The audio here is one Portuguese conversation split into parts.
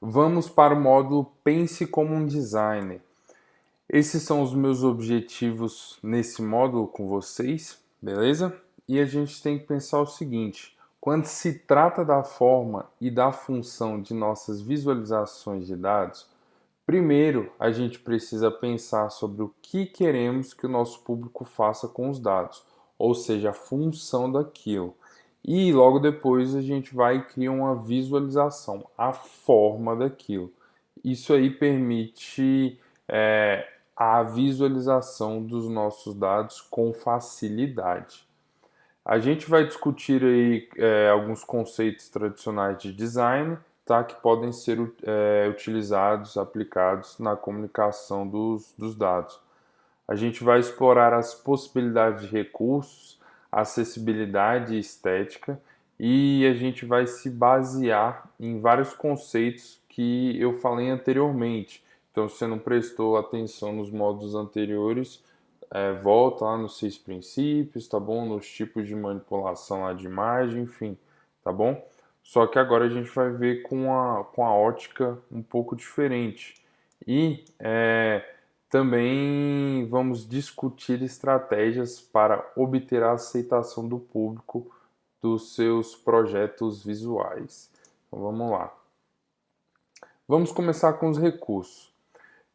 Vamos para o módulo Pense como um designer. Esses são os meus objetivos nesse módulo com vocês, beleza? E a gente tem que pensar o seguinte: quando se trata da forma e da função de nossas visualizações de dados, primeiro a gente precisa pensar sobre o que queremos que o nosso público faça com os dados, ou seja, a função daquilo. E logo depois a gente vai e cria uma visualização, a forma daquilo. Isso aí permite a visualização dos nossos dados com facilidade. A gente vai discutir aí alguns conceitos tradicionais de design, tá, que podem ser utilizados, aplicados na comunicação dos dados. A gente vai explorar as possibilidades de recursos, acessibilidade e estética, e a gente vai se basear em vários conceitos que eu falei anteriormente. Então, se você não prestou atenção nos módulos anteriores, volta lá nos 6 princípios, tá bom? Nos tipos de manipulação lá de imagem, enfim, tá bom? Só que agora a gente vai ver com a ótica um pouco diferente. E também vamos discutir estratégias para obter a aceitação do público dos seus projetos visuais. Então vamos lá. Vamos começar com os recursos.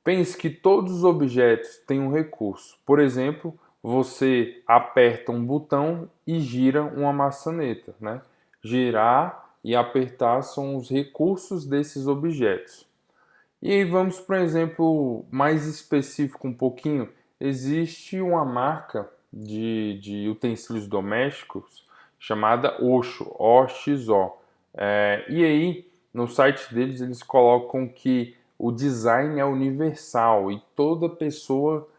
Pense que todos os objetos têm um recurso. Por exemplo, você aperta um botão e gira uma maçaneta, né? Girar e apertar são os recursos desses objetos. E aí vamos para um exemplo mais específico um pouquinho. Existe uma marca de utensílios domésticos chamada Oxo, O-X-O. E aí, no site deles, eles colocam que o design é universal e toda pessoa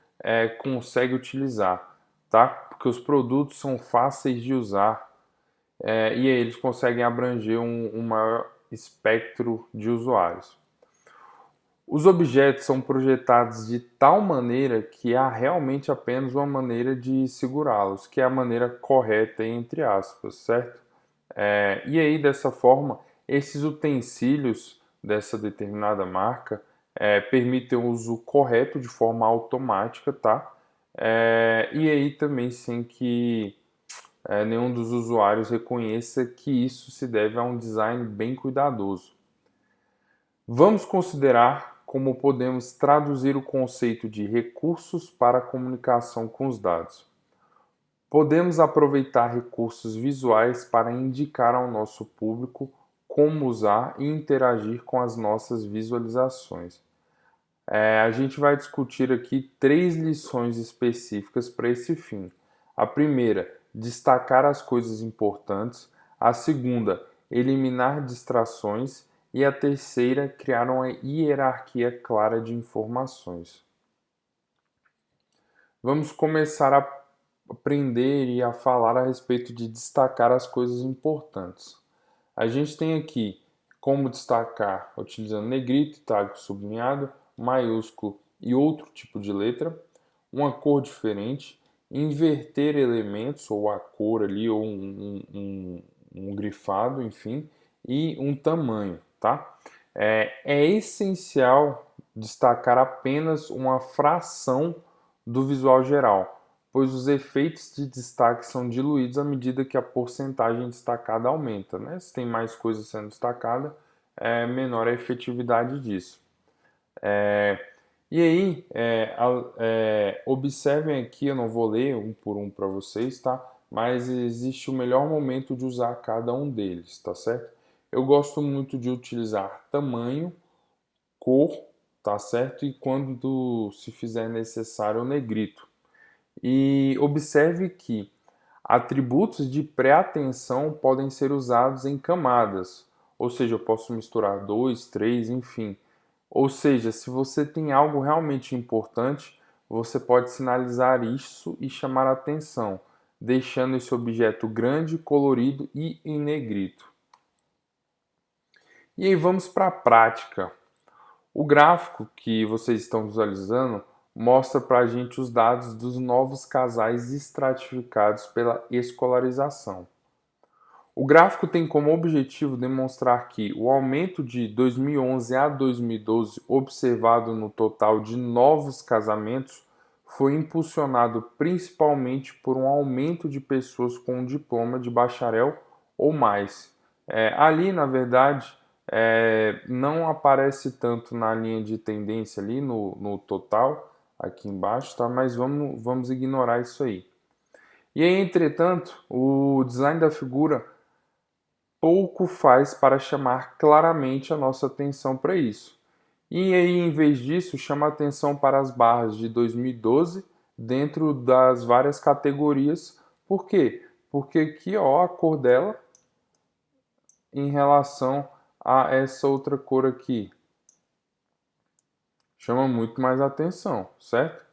consegue utilizar, tá? Porque os produtos são fáceis de usar e aí eles conseguem abranger um maior espectro de usuários. Os objetos são projetados de tal maneira que há realmente apenas uma maneira de segurá-los, que é a maneira correta, entre aspas, certo? E aí, dessa forma, esses utensílios dessa determinada marca permitem o uso correto de forma automática, tá? E aí também sem que nenhum dos usuários reconheça que isso se deve a um design bem cuidadoso. Vamos considerar como podemos traduzir o conceito de recursos para a comunicação com os dados. Podemos aproveitar recursos visuais para indicar ao nosso público como usar e interagir com as nossas visualizações. A gente vai discutir aqui 3 lições específicas para esse fim. A primeira, destacar as coisas importantes. A segunda, eliminar distrações. E a terceira, criar uma hierarquia clara de informações. Vamos começar a aprender e a falar a respeito de destacar as coisas importantes. A gente tem aqui como destacar utilizando negrito, itálico, sublinhado, maiúsculo e outro tipo de letra, uma cor diferente, inverter elementos ou a cor ali ou um grifado, enfim, e um tamanho, tá? É essencial destacar apenas uma fração do visual geral, pois os efeitos de destaque são diluídos à medida que a porcentagem destacada aumenta, né? Se tem mais coisa sendo destacada, menor a efetividade disso. E aí, observem aqui, eu não vou ler um por um para vocês, tá? Mas existe o melhor momento de usar cada um deles, tá certo? Eu gosto muito de utilizar tamanho, cor, tá certo? E quando se fizer necessário, o negrito. E observe que atributos de pré-atenção podem ser usados em camadas, ou seja, eu posso misturar dois, três, enfim. Ou seja, se você tem algo realmente importante, você pode sinalizar isso e chamar a atenção, deixando esse objeto grande, colorido e em negrito. E aí vamos para a prática. O gráfico que vocês estão visualizando mostra para a gente os dados dos novos casais estratificados pela escolarização. O gráfico tem como objetivo demonstrar que o aumento de 2011 a 2012 observado no total de novos casamentos foi impulsionado principalmente por um aumento de pessoas com um diploma de bacharel ou mais. Ali, na verdade, não aparece tanto na linha de tendência ali no total, aqui embaixo, tá? Mas vamos ignorar isso aí. E aí, entretanto, o design da figura pouco faz para chamar claramente a nossa atenção para isso. E aí, em vez disso, chama atenção para as barras de 2012 dentro das várias categorias. Por quê? Porque aqui, ó, a cor dela em relação a essa outra cor aqui chama muito mais atenção, certo?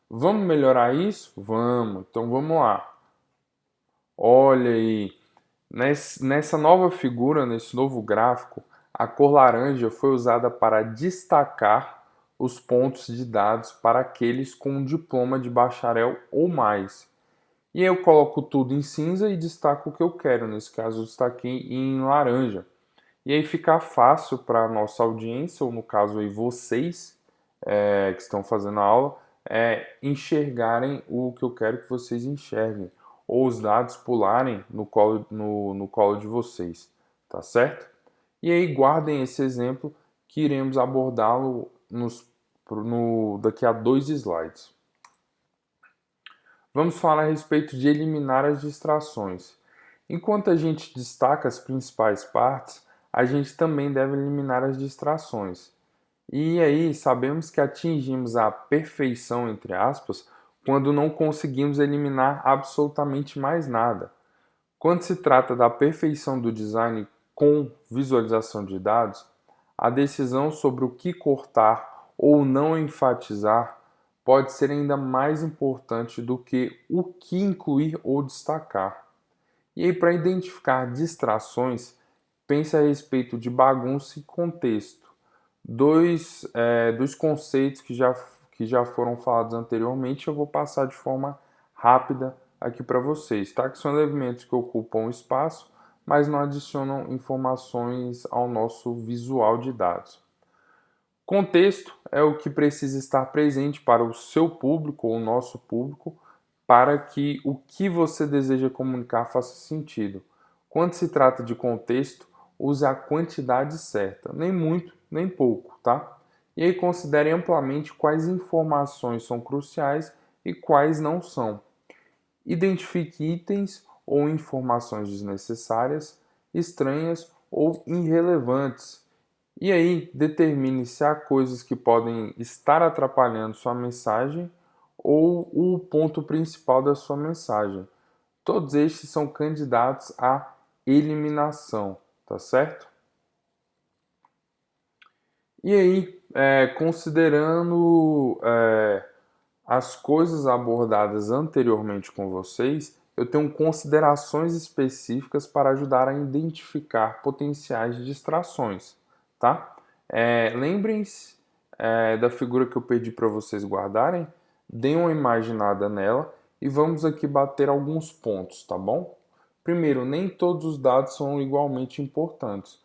Vamos melhorar isso? Vamos. Então vamos lá. Olha aí, nessa nova figura, nesse novo gráfico, a cor laranja foi usada para destacar os pontos de dados para aqueles com um diploma de bacharel ou mais. E aí eu coloco tudo em cinza e destaco o que eu quero. Nesse caso, eu destaquei em laranja. E aí fica fácil para a nossa audiência, ou no caso aí vocês que estão fazendo a aula, enxergarem o que eu quero que vocês enxerguem, ou os dados pularem no colo de vocês, tá certo? E aí guardem esse exemplo que iremos abordá-lo daqui a 2 slides. Vamos falar a respeito de eliminar as distrações. Enquanto a gente destaca as principais partes, a gente também deve eliminar as distrações. E aí sabemos que atingimos a perfeição, entre aspas, quando não conseguimos eliminar absolutamente mais nada. Quando se trata da perfeição do design com visualização de dados, a decisão sobre o que cortar ou não enfatizar pode ser ainda mais importante do que o que incluir ou destacar. E aí, para identificar distrações, pense a respeito de bagunça e contexto. Dois conceitos que já foram falados anteriormente, eu vou passar de forma rápida aqui para vocês, tá? Que são elementos que ocupam espaço, mas não adicionam informações ao nosso visual de dados. Contexto é o que precisa estar presente para o seu público ou o nosso público para que o que você deseja comunicar faça sentido. Quando se trata de contexto, use a quantidade certa, nem muito, nem pouco, tá? E aí considere amplamente quais informações são cruciais e quais não são. Identifique itens ou informações desnecessárias, estranhas ou irrelevantes. E aí, determine se há coisas que podem estar atrapalhando sua mensagem ou o ponto principal da sua mensagem. Todos estes são candidatos à eliminação, tá certo? E aí, considerando as coisas abordadas anteriormente com vocês, eu tenho considerações específicas para ajudar a identificar potenciais distrações, tá? Lembrem-se da figura que eu pedi para vocês guardarem, deem uma imaginada nela e vamos aqui bater alguns pontos, tá bom? Primeiro, nem todos os dados são igualmente importantes.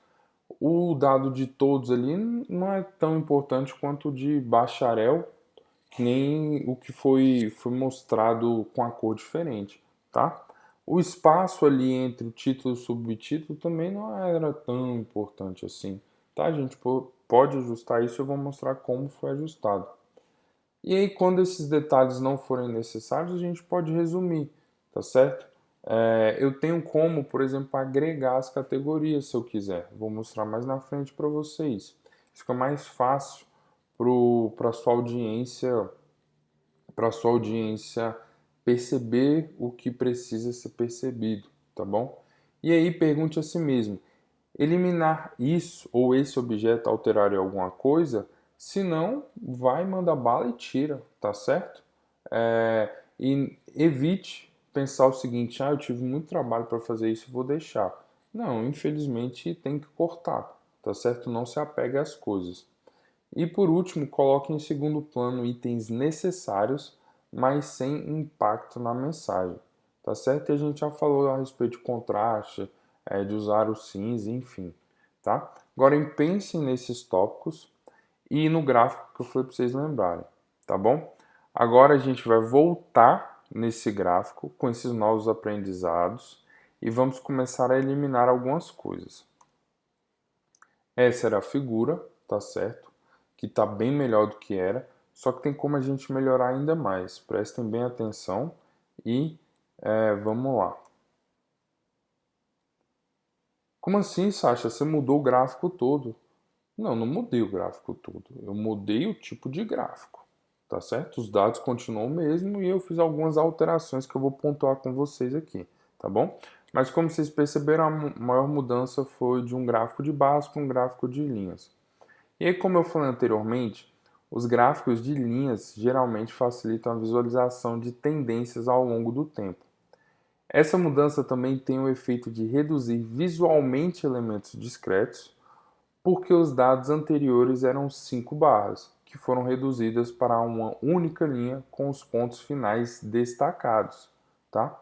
O dado de todos ali não é tão importante quanto o de bacharel, que nem o que foi mostrado com a cor diferente, tá? O espaço ali entre o título e o subtítulo também não era tão importante assim, tá? A gente pode ajustar isso, eu vou mostrar como foi ajustado. E aí, quando esses detalhes não forem necessários, a gente pode resumir, tá certo? Eu tenho como, por exemplo, agregar as categorias se eu quiser. Vou mostrar mais na frente para vocês. Fica mais fácil para sua audiência perceber o que precisa ser percebido, tá bom? E aí pergunte a si mesmo: eliminar isso ou esse objeto alteraria alguma coisa? Se não, vai, manda bala e tira, tá certo? E evite pensar o seguinte: eu tive muito trabalho para fazer isso, vou deixar. Não, infelizmente tem que cortar, tá certo? Não se apegue às coisas. E por último, coloque em segundo plano itens necessários, mas sem impacto na mensagem, tá certo? E a gente já falou a respeito de contraste, de usar o cinza, enfim, tá? Agora pensem nesses tópicos e no gráfico que eu falei para vocês lembrarem, tá bom? Agora a gente vai voltar nesse gráfico com esses novos aprendizados e vamos começar a eliminar algumas coisas. Essa era a figura, tá certo? Que tá bem melhor do que era, só que tem como a gente melhorar ainda mais. Prestem bem atenção e vamos lá. Como assim, Sasha? Você mudou o gráfico todo? Não, não mudei o gráfico todo. Eu mudei o tipo de gráfico, tá certo? Os dados continuam o mesmo e eu fiz algumas alterações que eu vou pontuar com vocês aqui, tá bom? Mas como vocês perceberam, a maior mudança foi de um gráfico de barras para um gráfico de linhas. E aí, como eu falei anteriormente, os gráficos de linhas geralmente facilitam a visualização de tendências ao longo do tempo. Essa mudança também tem o efeito de reduzir visualmente elementos discretos, porque os dados anteriores eram 5 barras, que foram reduzidas para uma única linha com os pontos finais destacados, tá?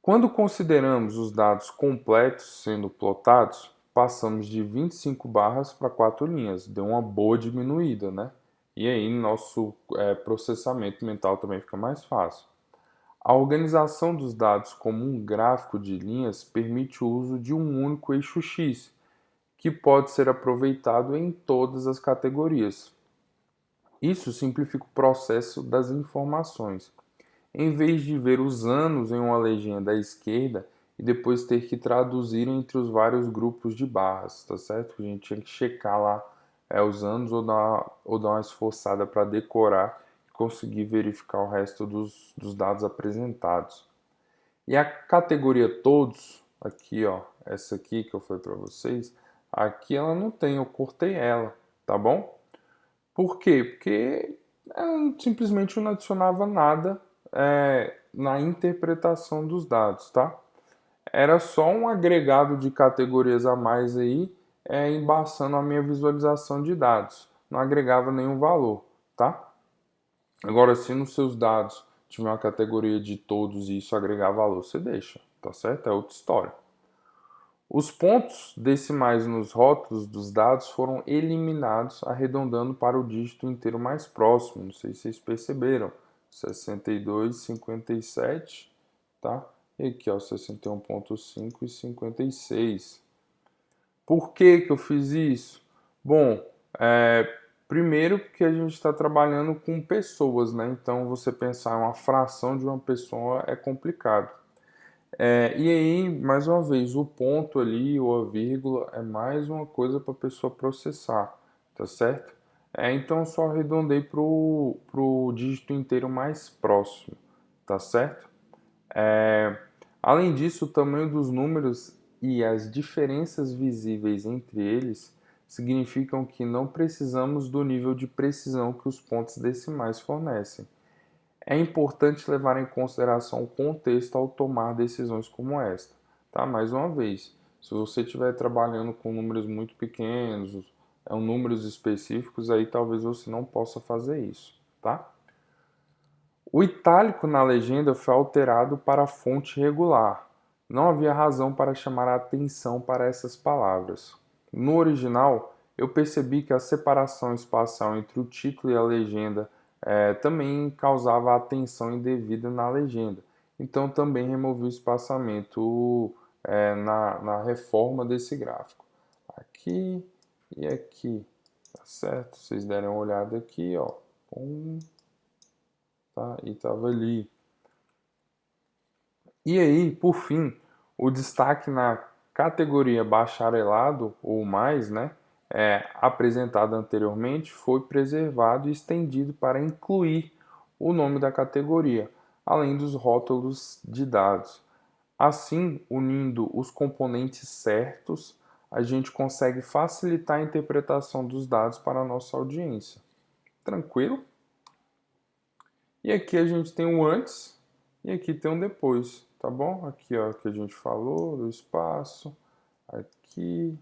Quando consideramos os dados completos sendo plotados, passamos de 25 barras para 4 linhas, deu uma boa diminuída, né? E aí nosso processamento mental também fica mais fácil. A organização dos dados como um gráfico de linhas permite o uso de um único eixo X, que pode ser aproveitado em todas as categorias. Isso simplifica o processo das informações. Em vez de ver os anos em uma legenda à esquerda e depois ter que traduzir entre os vários grupos de barras, tá certo? A gente tinha que checar lá os anos ou dar uma esforçada para decorar e conseguir verificar o resto dos dados apresentados. E a categoria todos, aqui ó, essa aqui que eu falei para vocês, aqui ela não tem, eu cortei ela, tá bom? Por quê? Porque ela simplesmente não adicionava nada na interpretação dos dados, tá? Era só um agregado de categorias a mais aí, embaçando a minha visualização de dados. Não agregava nenhum valor, tá? Agora, se nos seus dados tiver uma categoria de todos e isso agregar valor, você deixa, tá certo? É outra história. Os pontos decimais nos rótulos dos dados foram eliminados, arredondando para o dígito inteiro mais próximo. Não sei se vocês perceberam. 62, 57, tá? E aqui, ó, 61,5 e 56. Por que que eu fiz isso? Bom, primeiro porque a gente está trabalhando com pessoas, né? Então, você pensar em uma fração de uma pessoa é complicado. E aí, mais uma vez, o ponto ali ou a vírgula é mais uma coisa para a pessoa processar, tá certo? Então, eu só arredondei para o dígito inteiro mais próximo, tá certo? Além disso, o tamanho dos números e as diferenças visíveis entre eles significam que não precisamos do nível de precisão que os pontos decimais fornecem. É importante levar em consideração o contexto ao tomar decisões como esta. Tá? Mais uma vez, se você estiver trabalhando com números muito pequenos, números específicos, aí talvez você não possa fazer isso. Tá? O itálico na legenda foi alterado para fonte regular. Não havia razão para chamar a atenção para essas palavras. No original, eu percebi que a separação espacial entre o título e a legenda também causava atenção indevida na legenda. Então também removi o espaçamento na reforma desse gráfico. Aqui e aqui, tá certo? Vocês derem uma olhada aqui, ó. Tá? E estava ali. E aí, por fim, o destaque na categoria bacharelado ou mais, né, apresentado anteriormente, foi preservado e estendido para incluir o nome da categoria, além dos rótulos de dados. Assim, unindo os componentes certos, a gente consegue facilitar a interpretação dos dados para a nossa audiência. Tranquilo? E aqui a gente tem o antes e aqui tem um depois, tá bom? Aqui ó, que a gente falou do espaço, aqui,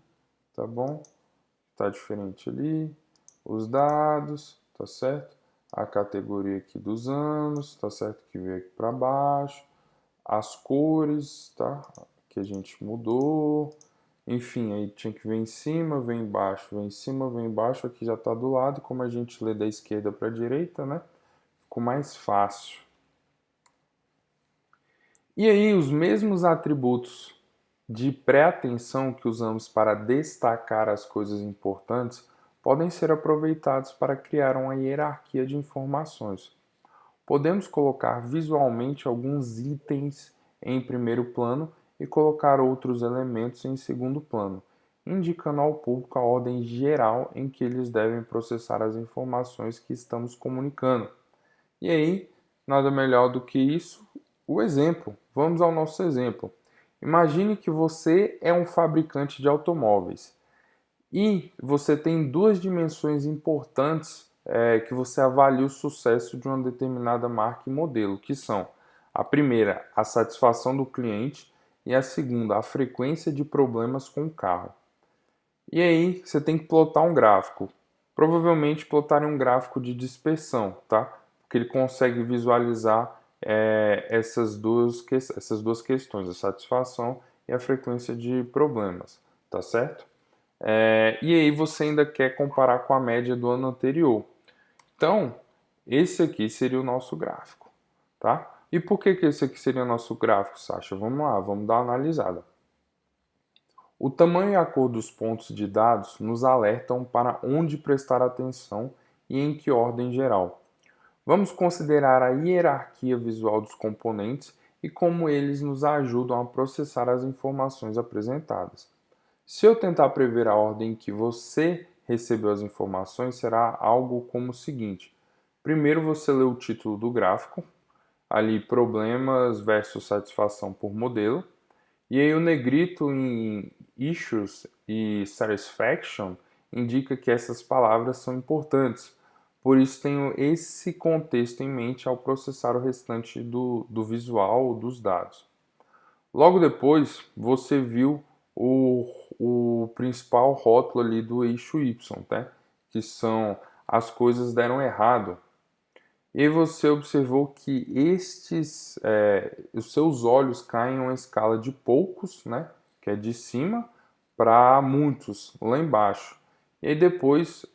tá bom? Tá diferente ali, os dados, tá certo? A categoria aqui dos anos, tá certo? Que veio aqui para baixo, as cores, tá? que a gente mudou. Enfim, aí tinha que vir em cima, vem embaixo, vem em cima, vem embaixo. Aqui já está do lado. Como a gente lê da esquerda para a direita, né? Ficou mais fácil. E aí, os mesmos atributos de pré-atenção que usamos para destacar as coisas importantes podem ser aproveitados para criar uma hierarquia de informações. Podemos colocar visualmente alguns itens em primeiro plano e colocar outros elementos em segundo plano, indicando ao público a ordem geral em que eles devem processar as informações que estamos comunicando. E aí, nada melhor do que isso, o exemplo. Vamos ao nosso exemplo. Imagine que você é um fabricante de automóveis e você tem duas dimensões importantes que você avalia o sucesso de uma determinada marca e modelo, que são a primeira, a satisfação do cliente, e a segunda, a frequência de problemas com o carro. E aí você tem que plotar um gráfico. Provavelmente plotar um gráfico de dispersão, tá? Porque ele consegue visualizar essas duas questões, a satisfação e a frequência de problemas, tá certo? E aí você ainda quer comparar com a média do ano anterior. Então, esse aqui seria o nosso gráfico, tá? E por que esse aqui seria o nosso gráfico, Sasha? Vamos lá, vamos dar uma analisada. O tamanho e a cor dos pontos de dados nos alertam para onde prestar atenção e em que ordem geral. Vamos considerar a hierarquia visual dos componentes e como eles nos ajudam a processar as informações apresentadas. Se eu tentar prever a ordem em que você recebeu as informações, será algo como o seguinte. Primeiro você lê o título do gráfico, ali problemas versus satisfação por modelo, e aí o negrito em issues e satisfaction indica que essas palavras são importantes. Por isso tenho esse contexto em mente ao processar o restante do visual dos dados. Logo depois, você viu o principal rótulo ali do eixo Y, tá? Que são as coisas deram errado. E você observou que os seus olhos caem em uma escala de poucos, né? Que é de cima, para muitos, lá embaixo. E aí depois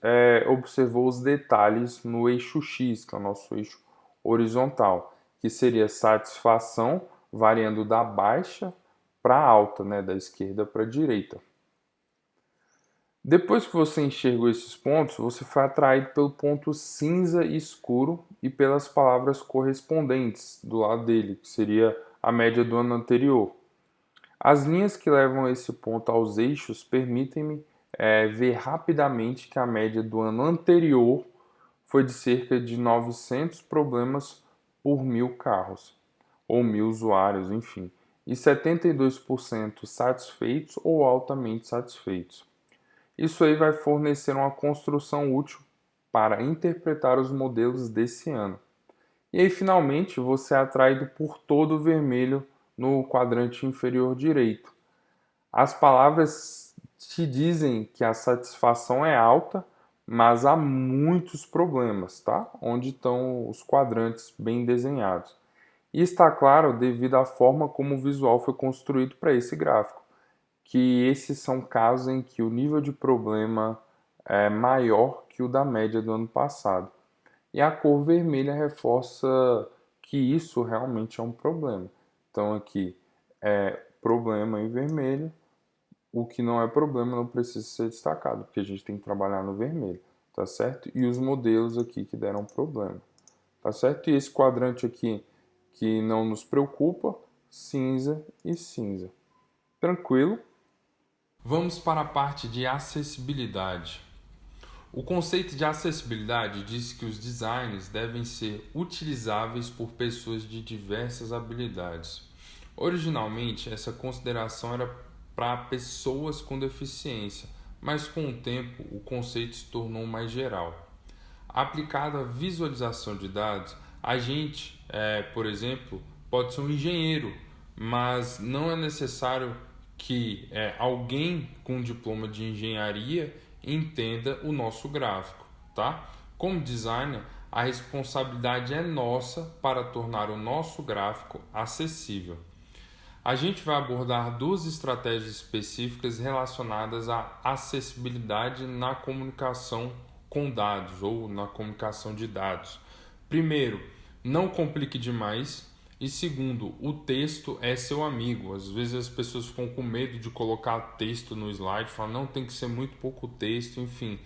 observou os detalhes no eixo X, que é o nosso eixo horizontal, que seria satisfação variando da baixa para alta, né, da esquerda para a direita. Depois que você enxergou esses pontos, você foi atraído pelo ponto cinza escuro e pelas palavras correspondentes do lado dele, que seria a média do ano anterior. As linhas que levam esse ponto aos eixos permitem-me ver rapidamente que a média do ano anterior foi de cerca de 900 problemas por 1.000 carros, ou 1.000 usuários, enfim, e 72% satisfeitos ou altamente satisfeitos. Isso aí vai fornecer uma construção útil para interpretar os modelos desse ano. E aí, finalmente, você é atraído por todo o vermelho no quadrante inferior direito. As palavras te dizem que a satisfação é alta, mas há muitos problemas, tá? Onde estão os quadrantes bem desenhados. E está claro devido à forma como o visual foi construído para esse gráfico, que esses são casos em que o nível de problema é maior que o da média do ano passado. E a cor vermelha reforça que isso realmente é um problema. Então aqui é problema em vermelho, o que não é problema não precisa ser destacado, porque a gente tem que trabalhar no vermelho, tá certo? E os modelos aqui que deram problema, tá certo? E esse quadrante aqui que não nos preocupa, cinza e cinza. Tranquilo? Vamos para a parte de acessibilidade. O conceito de acessibilidade diz que os designs devem ser utilizáveis por pessoas de diversas habilidades. Originalmente, essa consideração era para pessoas com deficiência, mas com o tempo o conceito se tornou mais geral. Aplicado à visualização de dados, a gente, por exemplo, pode ser um engenheiro, mas não é necessário que alguém com diploma de engenharia entenda o nosso gráfico, tá? Como designer, a responsabilidade é nossa para tornar o nosso gráfico acessível. a gente vai abordar duas estratégias específicas relacionadas à acessibilidade na comunicação com dados ou na comunicação de dados. Primeiro, não complique demais. E segundo, o texto é seu amigo. Às vezes as pessoas ficam com medo de colocar texto no slide, falam, não, tem que ser muito pouco texto, enfim.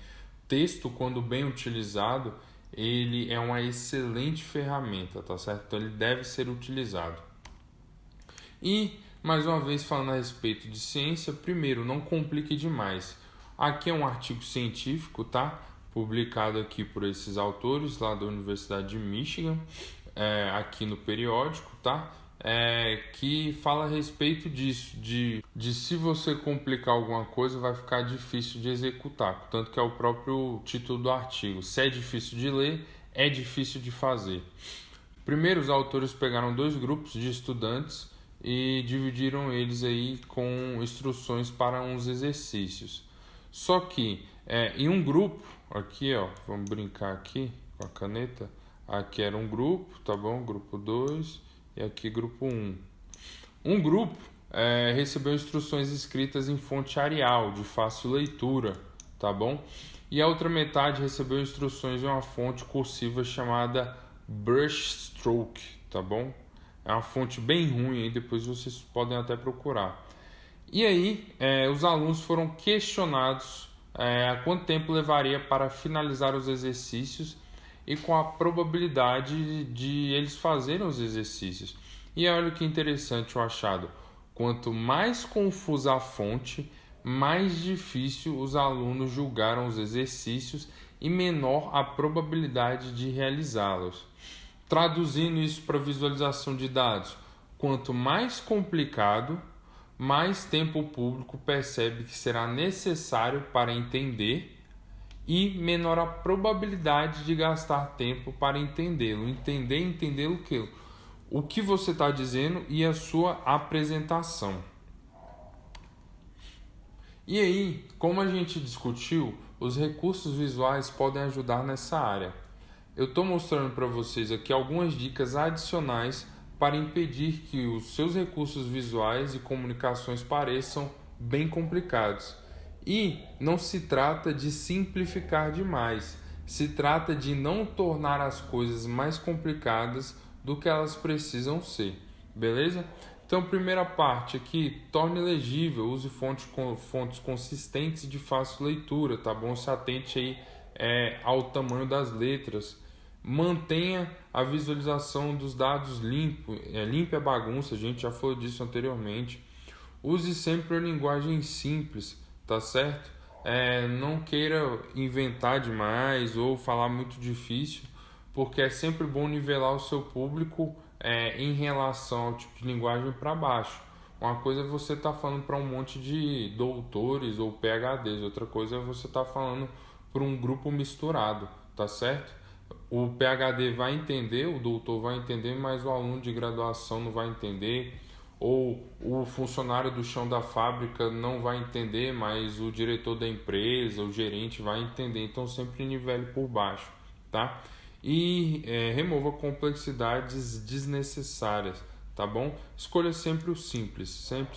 Texto, quando bem utilizado, ele é uma excelente ferramenta, tá certo? Então ele deve ser utilizado. E, mais uma vez, falando a respeito de ciência, primeiro, não complique demais. Aqui é um artigo científico, tá? Publicado aqui por esses autores lá da Universidade de Michigan, aqui no periódico, tá? Que fala a respeito disso, de se você complicar alguma coisa vai ficar difícil de executar, tanto que é o próprio título do artigo. Se é difícil de ler, é difícil de fazer. Primeiro, os autores pegaram dois grupos de estudantes e dividiram eles aí com instruções para uns exercícios. Só que em um grupo, aqui ó, vamos brincar aqui com a caneta, aqui era um grupo, tá bom? Grupo 2 e aqui grupo 1. Um grupo recebeu instruções escritas em fonte Arial, de fácil leitura, tá bom? E a outra metade recebeu instruções em uma fonte cursiva chamada Brushstroke, tá bom? É uma fonte bem ruim, aí depois vocês podem até procurar. E aí, os alunos foram questionados há quanto tempo levaria para finalizar os exercícios e com a probabilidade de eles fazerem os exercícios. E olha que interessante o achado. Quanto mais confusa a fonte, mais difícil os alunos julgaram os exercícios e menor a probabilidade de realizá-los. Traduzindo isso para visualização de dados, quanto mais complicado, mais tempo o público percebe que será necessário para entender e menor a probabilidade de gastar tempo para entendê-lo. Entender o quê? O que você está dizendo e a sua apresentação. E aí, como a gente discutiu, os recursos visuais podem ajudar nessa área. Eu estou mostrando para vocês aqui algumas dicas adicionais para impedir que os seus recursos visuais e comunicações pareçam bem complicados. E não se trata de simplificar demais, se trata de não tornar as coisas mais complicadas do que elas precisam ser, beleza? Então, primeira parte aqui, torne legível, use fontes consistentes e de fácil leitura, tá bom? Se atente aí ao tamanho das letras. Mantenha a visualização dos dados limpo, limpe a bagunça, a gente já falou disso anteriormente. Use sempre a linguagem simples, tá certo? Não queira inventar demais ou falar muito difícil, porque é sempre bom nivelar o seu público em relação ao tipo de linguagem para baixo. Uma coisa é você estar falando para um monte de doutores ou PhDs, outra coisa é você estar falando para um grupo misturado, tá certo? O PhD vai entender, o doutor vai entender, mas o aluno de graduação não vai entender, ou o funcionário do chão da fábrica não vai entender, mas o diretor da empresa, o gerente vai entender. Então sempre nivele por baixo, tá? E remova complexidades desnecessárias, tá bom? Escolha sempre o simples, sempre,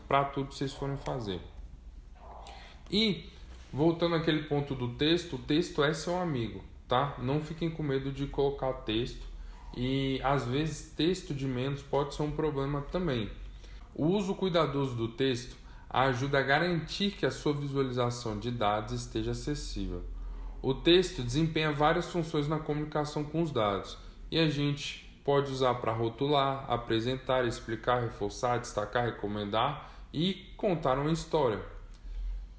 para tudo que vocês forem fazer. E voltando àquele ponto do texto, o texto é seu amigo, tá? Não fiquem com medo de colocar texto e às vezes texto de menos pode ser um problema também. O uso cuidadoso do texto ajuda a garantir que a sua visualização de dados esteja acessível. O texto desempenha várias funções na comunicação com os dados e a gente pode usar para rotular, apresentar, explicar, reforçar, destacar, recomendar e contar uma história.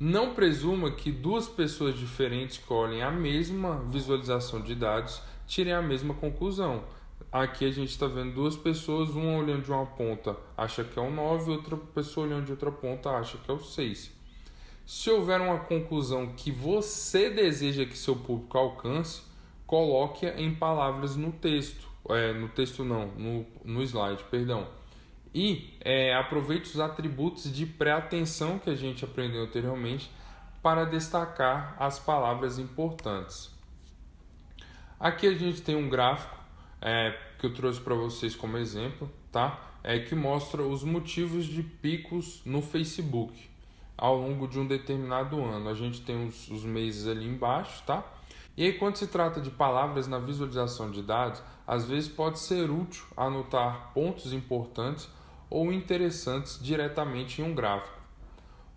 Não presuma que duas pessoas diferentes que olhem a mesma visualização de dados tirem a mesma conclusão. Aqui a gente está vendo duas pessoas, uma olhando de uma ponta acha que é o 9, outra pessoa olhando de outra ponta acha que é o 6. Se houver uma conclusão que você deseja que seu público alcance, coloque-a em palavras no texto. No slide, perdão. E aproveite os atributos de pré-atenção que a gente aprendeu anteriormente para destacar as palavras importantes. Aqui a gente tem um gráfico que eu trouxe para vocês como exemplo, tá? Que mostra os motivos de picos no Facebook ao longo de um determinado ano. A gente tem os meses ali embaixo, tá? E aí, quando se trata de palavras na visualização de dados, às vezes pode ser útil anotar pontos importantes ou interessantes diretamente em um gráfico.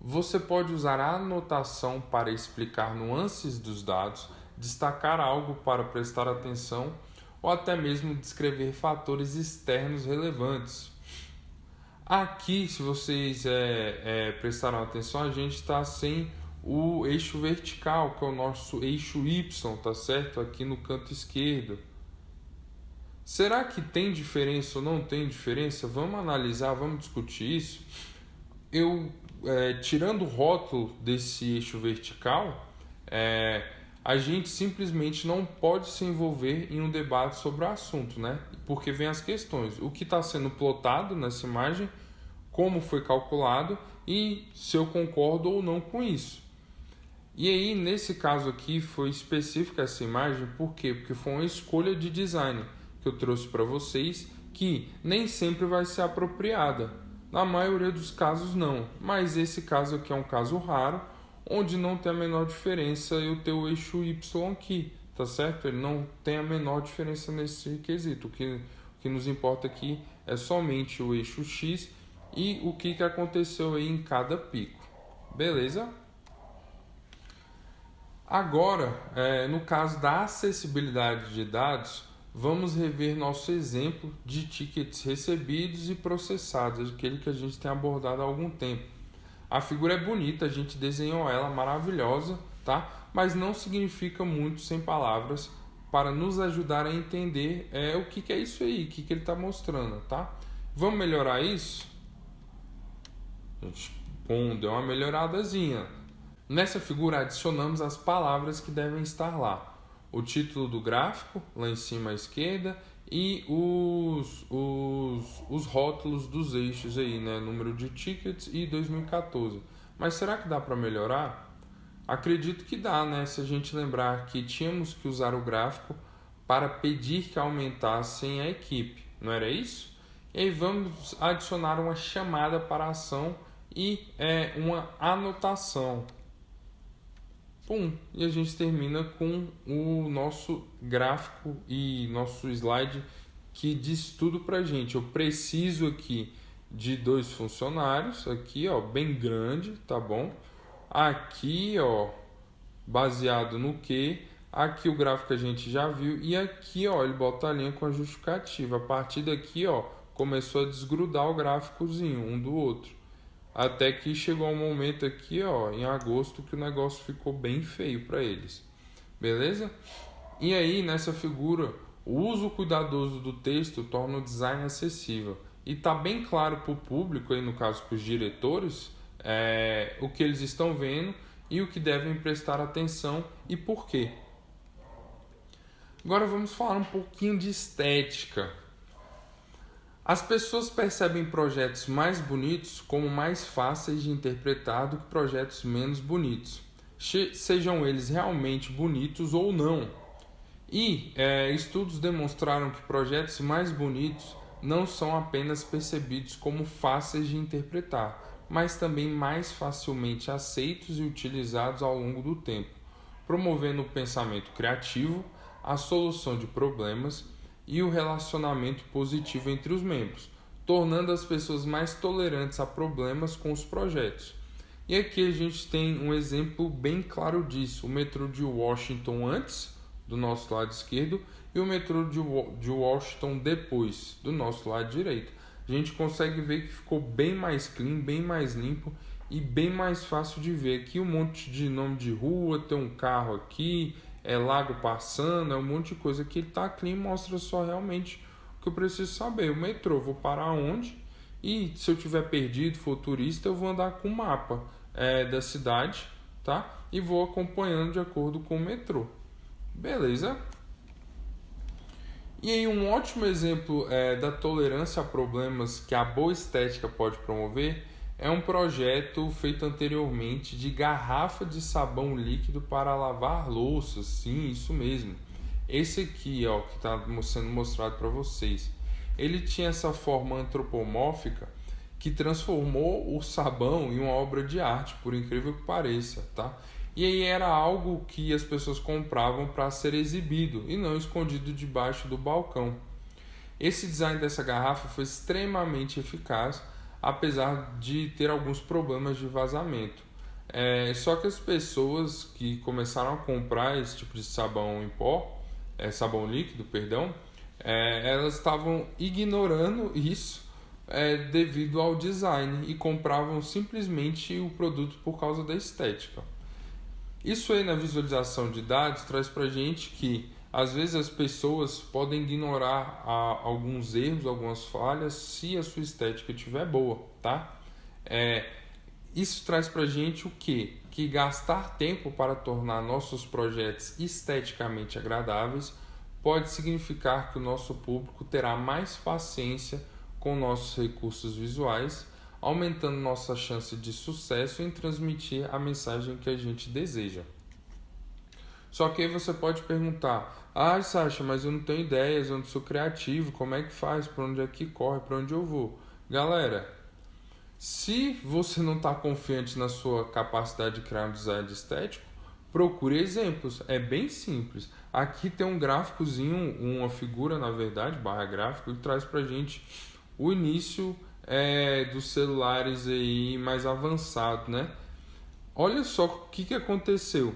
Você pode usar a anotação para explicar nuances dos dados, destacar algo para prestar atenção ou até mesmo descrever fatores externos relevantes. Aqui, se vocês prestaram atenção, a gente está sem o eixo vertical, que é o nosso eixo Y, tá certo? Aqui no canto esquerdo. Será que tem diferença ou não tem diferença? Vamos analisar, vamos discutir isso. Tirando o rótulo desse eixo vertical, a gente simplesmente não pode se envolver em um debate sobre o assunto, né? Porque vem as questões. O que está sendo plotado nessa imagem, como foi calculado e se eu concordo ou não com isso. E aí, nesse caso aqui, foi específica essa imagem, por quê? Porque foi uma escolha de design que eu trouxe para vocês, que nem sempre vai ser apropriada. Na maioria dos casos não, mas esse caso aqui é um caso raro, onde não tem a menor diferença eu ter o eixo Y aqui, tá certo? Ele não tem a menor diferença nesse quesito. O que nos importa aqui é somente o eixo X e o que aconteceu aí em cada pico. Beleza? Agora, no caso da acessibilidade de dados, vamos rever nosso exemplo de tickets recebidos e processados, aquele que a gente tem abordado há algum tempo. A figura é bonita, a gente desenhou ela maravilhosa, tá? Mas não significa muito sem palavras para nos ajudar a entender o que é isso aí, o que ele está mostrando, tá? Vamos melhorar isso? A gente deu uma melhoradazinha. Nessa figura adicionamos as palavras que devem estar lá. O título do gráfico, lá em cima à esquerda, e os rótulos dos eixos aí, né? Número de tickets e 2014. Mas será que dá para melhorar? Acredito que dá, né? Se a gente lembrar que tínhamos que usar o gráfico para pedir que aumentassem a equipe, não era isso? E aí vamos adicionar uma chamada para a ação e uma anotação. E a gente termina com o nosso gráfico e nosso slide que diz tudo pra gente. Eu preciso aqui de 2 funcionários, aqui ó, bem grande, tá bom? Aqui ó, baseado no que, aqui o gráfico a gente já viu e aqui ó, ele bota a linha com a justificativa. A partir daqui ó, começou a desgrudar o gráficozinho um do outro. Até que chegou um momento aqui, ó, em agosto, que o negócio ficou bem feio para eles. Beleza? E aí, nessa figura, o uso cuidadoso do texto torna o design acessível. E tá bem claro para o público, aí no caso para os diretores, o que eles estão vendo e o que devem prestar atenção e por quê. Agora vamos falar um pouquinho de estética. As pessoas percebem projetos mais bonitos como mais fáceis de interpretar do que projetos menos bonitos, sejam eles realmente bonitos ou não. E estudos demonstraram que projetos mais bonitos não são apenas percebidos como fáceis de interpretar, mas também mais facilmente aceitos e utilizados ao longo do tempo, promovendo o pensamento criativo, a solução de problemas e o relacionamento positivo entre os membros, tornando as pessoas mais tolerantes a problemas com os projetos. E aqui a gente tem um exemplo bem claro disso, o metrô de Washington antes, do nosso lado esquerdo, e o metrô de Washington depois, do nosso lado direito. A gente consegue ver que ficou bem mais clean, bem mais limpo e bem mais fácil de ver. Aqui um monte de nome de rua, tem um carro aqui, lago passando, um monte de coisa que tá clean, mostra só realmente o que eu preciso saber. O metrô, vou parar onde? E se eu tiver perdido, for turista, eu vou andar com o mapa da cidade, tá? E vou acompanhando de acordo com o metrô. Beleza? E aí um ótimo exemplo da tolerância a problemas que a boa estética pode promover é um projeto feito anteriormente de garrafa de sabão líquido para lavar louças. Sim, isso mesmo. Esse aqui, ó, que está sendo mostrado para vocês. ele tinha essa forma antropomórfica que transformou o sabão em uma obra de arte, por incrível que pareça, tá? E aí era algo que as pessoas compravam para ser exibido e não escondido debaixo do balcão. Esse design dessa garrafa foi extremamente eficaz, apesar de ter alguns problemas de vazamento. Só que as pessoas que começaram a comprar esse tipo de sabão em pó, sabão líquido, perdão, elas estavam ignorando isso devido ao design e compravam simplesmente o produto por causa da estética. Isso aí na visualização de dados traz para a gente que às vezes as pessoas podem ignorar alguns erros, algumas falhas, se a sua estética estiver boa, tá? Isso traz para a gente o quê? Que gastar tempo para tornar nossos projetos esteticamente agradáveis pode significar que o nosso público terá mais paciência com nossos recursos visuais, aumentando nossa chance de sucesso em transmitir a mensagem que a gente deseja. Só que aí você pode perguntar: Sasha, mas eu não tenho ideias, eu não sou criativo, como é que faz, para onde é que corre, para onde eu vou? Galera, se você não está confiante na sua capacidade de criar um design estético, procure exemplos, é bem simples. Aqui tem um gráficozinho, uma figura na verdade, barra gráfico, que traz pra gente o início dos celulares aí mais avançados, né? Olha só o que aconteceu.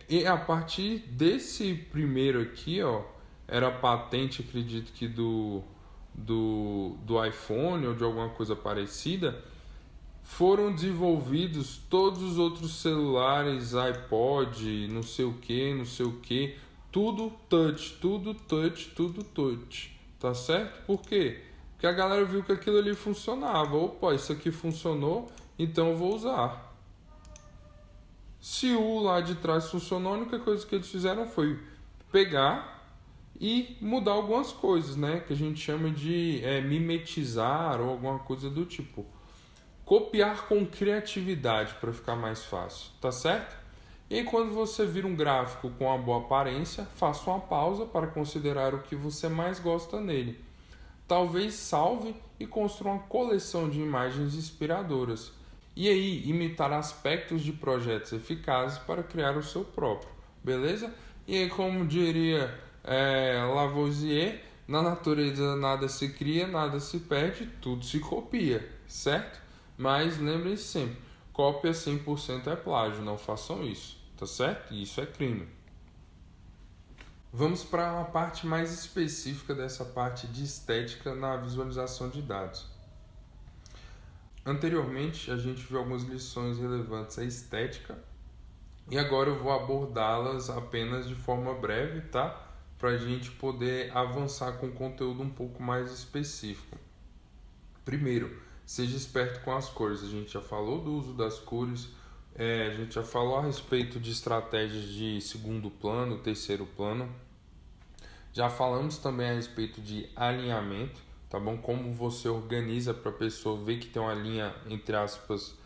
E a partir desse primeiro aqui, ó, era patente, acredito que do iPhone ou de alguma coisa parecida, foram desenvolvidos todos os outros celulares, iPod, não sei o que, tudo touch, tá certo? Por quê? Porque a galera viu que aquilo ali funcionava. Opa, isso aqui funcionou, então eu vou usar. Se o lá de trás funcionou, a única coisa que eles fizeram foi pegar e mudar algumas coisas, né? Que a gente chama de mimetizar ou alguma coisa do tipo. Copiar com criatividade para ficar mais fácil, tá certo? E aí, quando você vira um gráfico com uma boa aparência, faça uma pausa para considerar o que você mais gosta nele. Talvez salve e construa uma coleção de imagens inspiradoras. E aí, imitar aspectos de projetos eficazes para criar o seu próprio, beleza? E aí, como diria Lavoisier, na natureza nada se cria, nada se perde, tudo se copia, certo? Mas lembrem-se sempre, cópia 100% é plágio, não façam isso, tá certo? Isso é crime. Vamos para uma parte mais específica dessa parte de estética na visualização de dados. Anteriormente, a gente viu algumas lições relevantes à estética e agora eu vou abordá-las apenas de forma breve, tá? Para a gente poder avançar com conteúdo um pouco mais específico. Primeiro, seja esperto com as cores. A gente já falou do uso das cores, a gente já falou a respeito de estratégias de segundo plano, terceiro plano. Já falamos também a respeito de alinhamento, tá bom? Como você organiza para a pessoa ver que tem uma linha entre aspas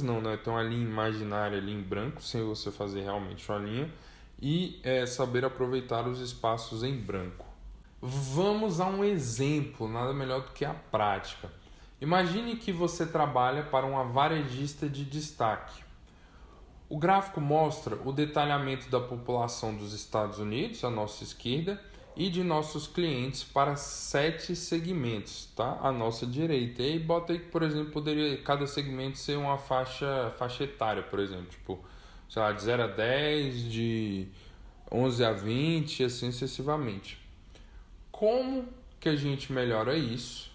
não, né? Tem uma linha imaginária ali em branco, sem você fazer realmente uma linha, e saber aproveitar os espaços em branco. Vamos a um exemplo, nada melhor do que a prática. Imagine que você trabalha para uma varejista de destaque. O gráfico mostra o detalhamento da população dos Estados Unidos, à nossa esquerda, e de nossos clientes para 7 segmentos, tá? À nossa direita. E aí bota aí que, por exemplo, poderia cada segmento ser uma faixa etária, por exemplo, tipo, sei lá, de 0 a 10, de 11 a 20 e assim sucessivamente. Como que a gente melhora isso?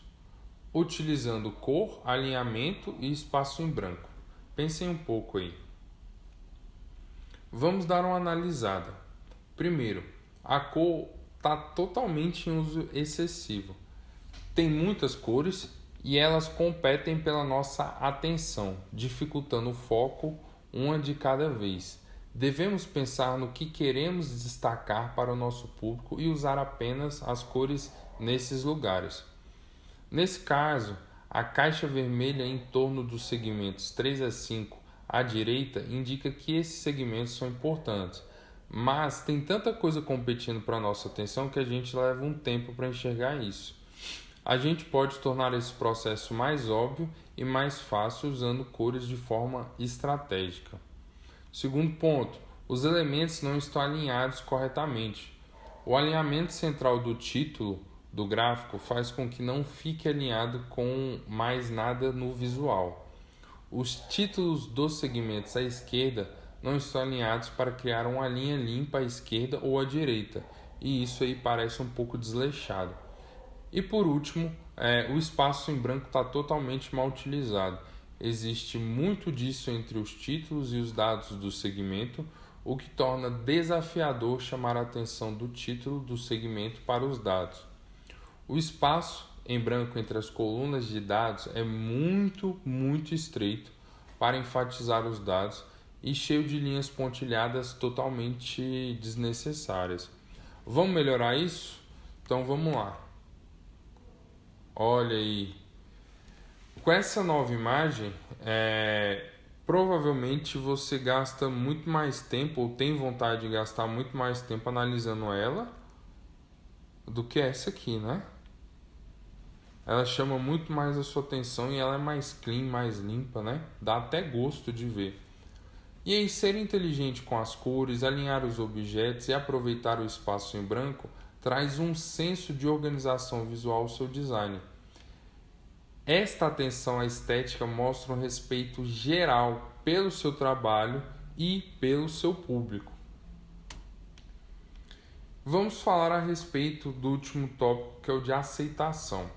Utilizando cor, alinhamento e espaço em branco. Pensem um pouco aí. Vamos dar uma analisada. Primeiro, a cor está totalmente em uso excessivo. Tem muitas cores e elas competem pela nossa atenção, dificultando o foco uma de cada vez. Devemos pensar no que queremos destacar para o nosso público e usar apenas as cores nesses lugares. Nesse caso, a caixa vermelha em torno dos segmentos 3 a 5 à direita indica que esses segmentos são importantes, Mas tem tanta coisa competindo para a nossa atenção que a gente leva um tempo para enxergar isso. A gente pode tornar esse processo mais óbvio e mais fácil usando cores de forma estratégica. Segundo ponto, os elementos não estão alinhados corretamente. O alinhamento central do título do gráfico faz com que não fique alinhado com mais nada no visual. Os títulos dos segmentos à esquerda não estão alinhados para criar uma linha limpa à esquerda ou à direita, e isso aí parece um pouco desleixado. E por último, o espaço em branco está totalmente mal utilizado. Existe muito disso entre os títulos e os dados do segmento, o que torna desafiador chamar a atenção do título do segmento para os dados. O espaço em branco entre as colunas de dados é muito estreito para enfatizar os dados e cheio de linhas pontilhadas totalmente desnecessárias. Vamos melhorar isso? Então vamos lá. Olha aí. Com essa nova imagem, provavelmente você gasta muito mais tempo ou tem vontade de gastar muito mais tempo analisando ela do que essa aqui, né? Ela chama muito mais a sua atenção e ela é mais clean, mais limpa, né? Dá até gosto de ver. E aí, ser inteligente com as cores, alinhar os objetos e aproveitar o espaço em branco traz um senso de organização visual ao seu design. Esta atenção à estética mostra um respeito geral pelo seu trabalho e pelo seu público. Vamos falar a respeito do último tópico, que é o de aceitação.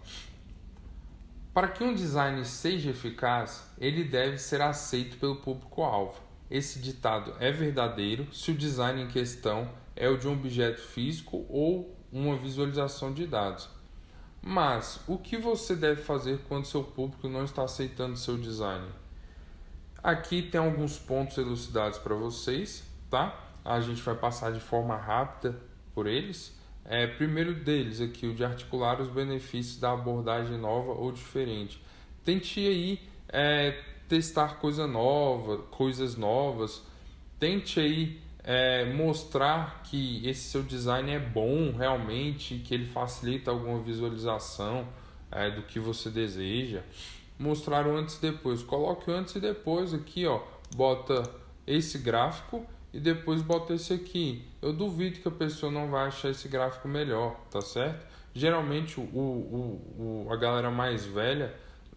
Para que um design seja eficaz, ele deve ser aceito pelo público-alvo. Esse ditado é verdadeiro se o design em questão é o de um objeto físico ou uma visualização de dados. Mas o que você deve fazer quando seu público não está aceitando seu design? Aqui tem alguns pontos elucidados para vocês, tá? A gente vai passar de forma rápida por eles. Primeiro deles aqui, o de articular os benefícios da abordagem nova ou diferente. Tente aí testar coisas novas. Tente aí mostrar que esse seu design é bom realmente, que ele facilita alguma visualização do que você deseja. Mostrar o antes e depois. Coloque o antes e depois aqui, ó. Bota esse gráfico e depois bota esse aqui. Eu duvido que a pessoa não vai achar esse gráfico melhor, tá certo? Geralmente a galera mais velha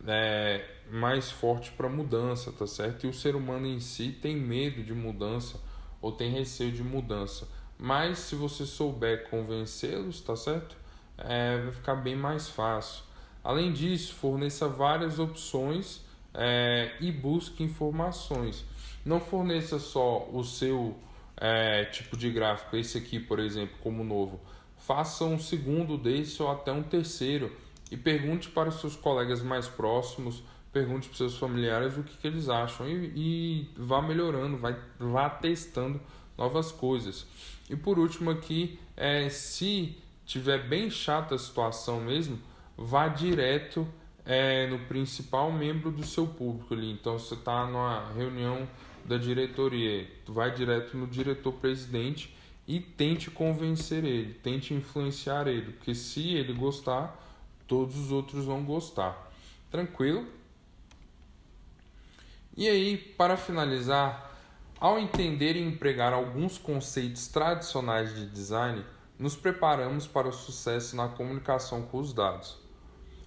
é mais forte para mudança, tá certo? E o ser humano em si tem medo de mudança ou tem receio de mudança. Mas se você souber convencê-los, tá certo? Vai ficar bem mais fácil. Além disso, forneça várias opções e busque informações. Não forneça só o seu tipo de gráfico, esse aqui, por exemplo, como novo. Faça um segundo desse ou até um terceiro e pergunte para os seus colegas mais próximos, pergunte para os seus familiares o que eles acham e vá melhorando, vá testando novas coisas. E por último aqui, se tiver bem chata a situação mesmo, vá direto no principal membro do seu público ali. Então, você está numa reunião da diretoria, tu vai direto no diretor-presidente e tente convencer ele, tente influenciar ele, porque se ele gostar, todos os outros vão gostar. Tranquilo? E aí, para finalizar, ao entender e empregar alguns conceitos tradicionais de design, nos preparamos para o sucesso na comunicação com os dados.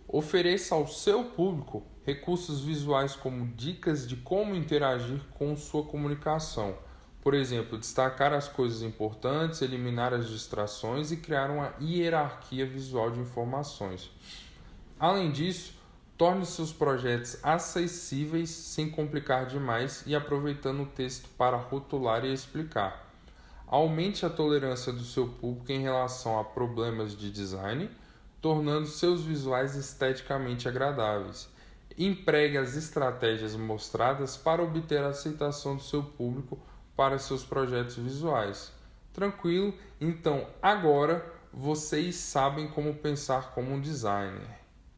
Ofereça ao seu público recursos visuais como dicas de como interagir com sua comunicação. Por exemplo, destacar as coisas importantes, eliminar as distrações e criar uma hierarquia visual de informações. Além disso, torne seus projetos acessíveis sem complicar demais e aproveitando o texto para rotular e explicar. Aumente a tolerância do seu público em relação a problemas de design, tornando seus visuais esteticamente agradáveis. Empregue as estratégias mostradas para obter a aceitação do seu público para seus projetos visuais. Tranquilo? Então agora vocês sabem como pensar como um designer.